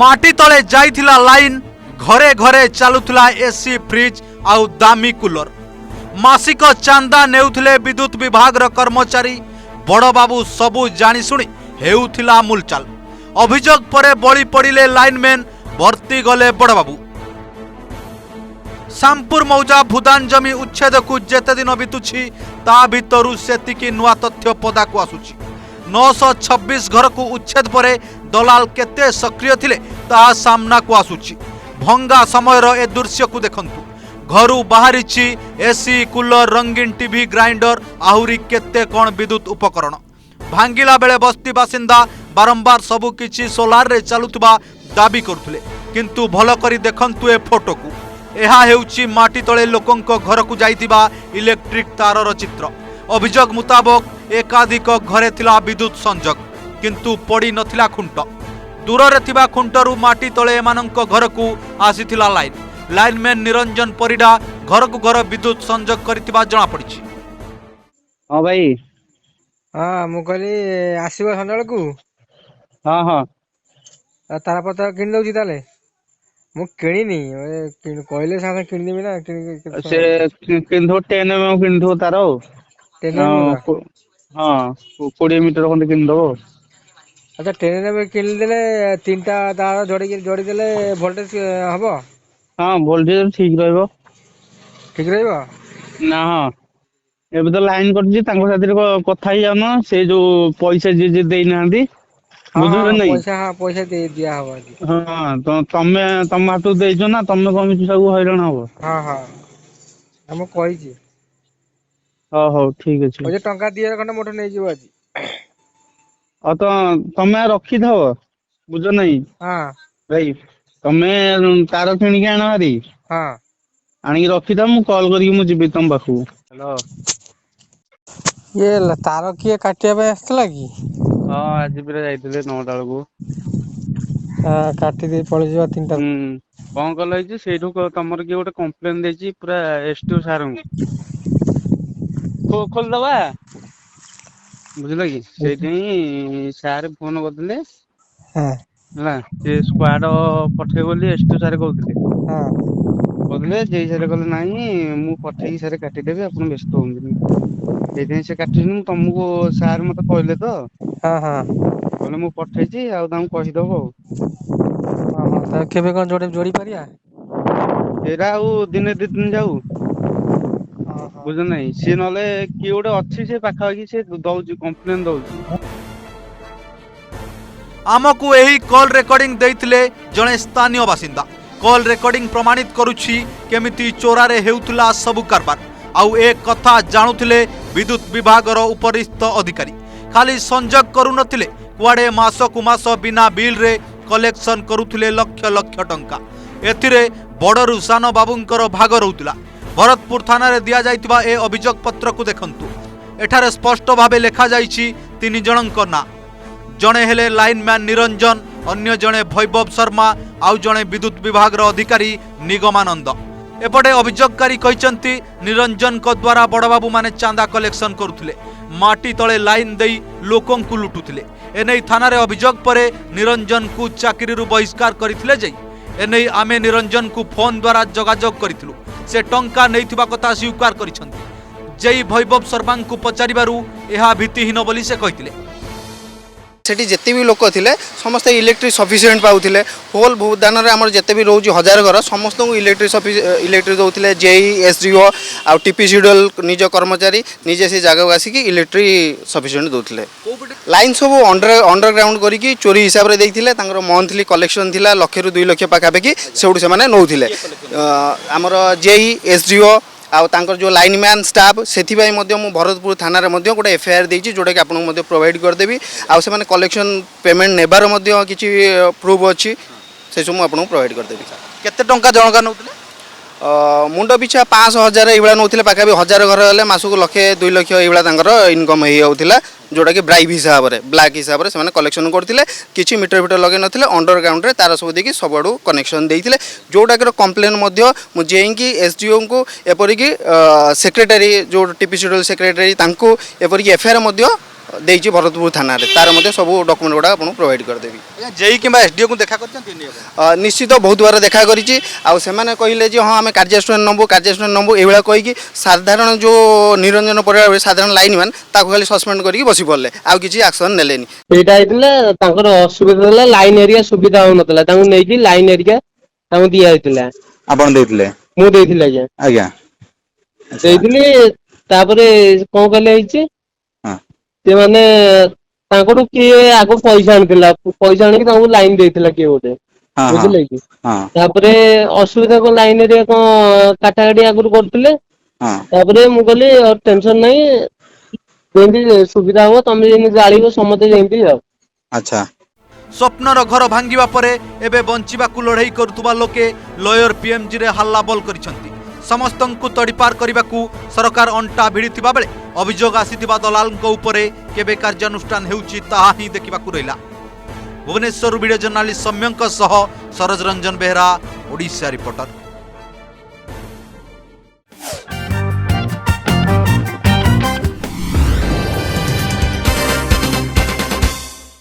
माटी तले जाइथिला लाइन घरे घरे चलुथिला एसी फ्रिज आउ दामी कूलर मासिक चांदा नेउथिले विद्युत विभाग कर्मचारी बड़ बाबू सबू जानी शुणी हेउथिला मूलचाल अभियोग परे बळी पड़िले लाइनमैन भर्ती गले बड़ बाबू शामपुर मौजा भूदान जमी उच्छेद को जेते दिन बीतुछि ता भितरु सेतिकी नुआ तथ्य पदाकू आसुछि 926 घर को उच्छेद परे दलाल केते सक्रिय थिले ता सामना को आसुछि भंगा समयर ए दृश्य को देखंतु घरु बाहरिछि एसी कूलर रंगीन टीवी ग्राइंडर आहुरी केते कोन विद्युत उपकरण भांगिला बेले बस्ती बासिंदा बारंबार सबु किछि सोलार रे चलुतबा दाबी करथुले किंतु भल करी देखंतु ए फोटो को एहा हेउछि माटी तळे लोकंक घर को जाइतिबा इलेक्ट्रिक तारर चित्र अभियोग मुताबक एकाधिक घरे थिला विद्युत संजोग किंतु पड़ी नथिला खुंट दूर रे थिबा खुंटरू माटी तळे एमानंक घर को आसीथिला लाइनमैन निरंजन परिडा घर को घर विद्युत संजोग करथिबा जणा पड़िछि। हां भाई हाँ मु कहली आसब सन्ध्या को हाँ हाँ तार पत्र किଣି दउछि ताले मु किणिनी कहले साथे किଣିदेबी ना से किंधो 10 mm किंधो तार हाँ 20 मीटर खंडे किंधो अच्छा 10 mm किଣିदेले तीनटा तार जोड़ी देले वोल्टेज हबो हाँ वोल्टेज ठीक रहइबो ना हाँ एबे तो लाइन कटजी तांको साथी कथा ही जानो से जो पैसा जे देई नांदी बुझुरे नहीं पैसा दे दिया हबो हाँ तो तम हाथ देइछो ना तमे कमिछु सब हैरान हबो हाँ हाँ हम कहि छी हो ठीक अछि ओजे टंका 2000 खंड मोटर नै जीव आज तो तमे रखी थव बुझो नहीं हाँ भाई तमे तार किणी के आना हरी हाँ आनी रखी था मु कॉल करी मु जीबी तम बाखु हेलो ये तार किए काटिया पे आसला की हां आज बिरा जाइतले 9 टा को काटी दे पळे जीवा तीनटा कोन कल है सेठू तमर की गोटे कंप्लेन देछि पूरा एसटीओ सार को खोल दबा बुझला की सेठी सार फोन करथिले हां हला से स्क्वाड पठे बोली एसटीओ सार कहथिले हां कहथिले जे सार कहले नाही मु पठेई सार काटी देबे आपण व्यस्त होंदिनी सेठी से काटिनु तुमको सार मते कहले तो हां हां कहले मु पठेइछि आ ताम कहि दबो हां त केबे कोन जोड़ी परिया एरा दिने 2 दिन जाऊ बुझ नहीं सी नले कि गोटे अच्छी से पाखापाखि से दउछि कंप्लेन दउछि आमको यही कॉल रेकर्डिंग देइथिले जणे स्थानीय बासिंदा कॉल रेकर्डिंग प्रमाणित करुछि केमिति चोरारे हेउथला सबु कारबार आउ एक कथा जानुथिले विद्युत विभागर उपरिस्थ अधिकारी खाली संजोग करू नथिले कुआडे मासकु मास बिना बिल रे कलेक्शन करुथिले लक्ष लक्ष टंका एथिरे बड़रू सान बाबूंकर भाग रहुतला भरतपुर थाना रे दिया जाइतिबा ए अभियोग पत्र को देखंतु एठारे स्पष्ट भाबे लेखा जाइछि 3 जनक ना जणे हेले लाइनमैन निरंजन अन्य जणे वैभव शर्मा आउ जणे विद्युत विभाग अधिकारी निगमानंद एपटे अभियोगकारी कहचंती निरंजन को द्वारा बड़बाबू माने चांदा कलेक्शन करुथिले माटी तळे लाइन देई लोकन को लुटुथिले एनै थाना रे अभियोग परे निरंजन को चाकरी रु बहिष्कार करिथिले जई एनै आमे निरंजन को फोन द्वारा जोगाजोग करिथिलु से टंका नैथिबा कथा स्वीकार करिसंती जई वैभव शर्मा को पचारिबारु एहा भीतिहीन बोली से कहिथिले सेठी जेते भी लोक थिले समस्त इलेक्ट्रिक सफिशिएंट पाउथिले होल भूदान रे हमर जेते भी रोज हजार घर समस्त को इलेक्ट्रिक दउथिले जेई एसडीओ आ टीपीसीडल निज कर्मचारी निजे से जगह आसी की इलेक्ट्रिक सफिशिएंट दउथिले लाइन सब अंडरग्राउंड करी की चोरी हिसाब रे देइथिले तांकर मंथली कलेक्शन थिला लाख रु 2 लाख पाखा पाखी सेउड से माने नउथिले हमर जेई एसडीओ आउ तांकर जो लाइनमैन स्टाफ सेथिबाई मध्य मु भरतपुर थाना रे मध्य गोटे एफआईआर देछि जोटा कि आपन मध्य प्रोवाइड कर देबी आउ से माने कलेक्शन पेमेंट नेबार मध्य किछि प्रूफ अछि से सब मु आपन प्रोवाइड कर देबी केते टंका जनका नउथिले मुंड पिछा 5,000 एइबा नउथिले पाखा भी 1000 घर हेले मासको लाख 2 लाख एइबा तांकर इनकम हेइ होथिला जोटा कि ब्राइब हिसाब रे ब्लैक हिसाब रे से माने कलेक्शन करथिले किछि मीटर फीटर लगे नथिले अंडरग्राउंड रे तार सब देकी सबडू कनेक्शन देइथिले जोटा कि कंप्लेन मध्य मु जेई की एसडीओ को एपरि की सेक्रेटरी जो टीपीसीडल सेक्रेटरी तांको एपरि की एफआईआर मध्य ଦେଇଛି ଭରତପୁର ଥାନାରେ ତାର ମଧ୍ୟ ସବୁ ଡକୁମେଣ୍ଟ ଗୁଡ଼ା ଆପଣଙ୍କୁ ପ୍ରୋଭାଇଡ଼ କରିଦେବି। जेई किंबा एसडीओ को देखा करछंती निश्चित बहुत बार देखा करिछि आ सेमाने कहिले जे हाँ आम कार्यानुष्ठान नबू एभला कहीकि साधारण जो निरंजन परिवार साधारण लाइन मैन ताको खाली सस्पेंड करके बसी पड़ले आ किछि एक्शन नेलेनी। ସେଇଟା ହେଇଥିଲା ତାଙ୍କର ଅସୁବିଧା ହେଲା ଲାଇନ ଏରିଆ ସୁବିଧା ହଉନଥିଲା ତାଙ୍କୁ ନେଇକି ଲାଇନ ଏରିଆ ତାଙ୍କୁ ଦିଆ ହେଇଥିଲା। ଆପଣ ଦେଇଥିଲେ? ମୁଁ ଦେଇଥିଲି ଆଜ୍ଞା ଆଜ୍ଞା ଦେଇଥିଲି ତାପରେ କଣ କଲେ ହେଇଛି ହଁ ସେମାନେ ତାଙ୍କଠୁ କିଏ ଆଗ ପଇସା ଆଣିଥିଲା ପଇସା ଆଣିକି ତାଙ୍କୁ ଲାଇନ ଦେଇଥିଲା କିଏ ଗୋଟେ ହଁ ହଁ ବୁଝିଲେ କି ହଁ ତାପରେ ଅସୁବିଧା କଣ ଲାଇନ ଏରିଆ କଣ କାଟାକାଟି ଆଗରୁ କରୁଥିଲେ ହଁ ତାପରେ ମୁଁ କହିଲି ଟେନସନ ନାହିଁ ଯେମିତି ସୁବିଧା ହବ ତମେ ଯେମିତି ଜାଳିବ ସମସ୍ତେ ଯେମିତି ଆଉ। ଆଚ୍ଛା स्वप्नर घर भांगिबा परे एबे बंचिबाकू लड़ाई करुवा लोके लयर पीएमजी रे हल्ला बोल करिसंती। समस्तंकु तड़ीपार करने सरकार अंटा भिड़िथिबा बेले अभियोग आसीथिबा दलालंक उपरे केबे कार्यानुष्ठान हेउची ताहा ही देखिबाकू रहिला। भुवनेश्वर वीडियो जर्नालिस्ट सम्यंक सह सरज रंजन बेहरा, ओडिशा रिपोर्टर।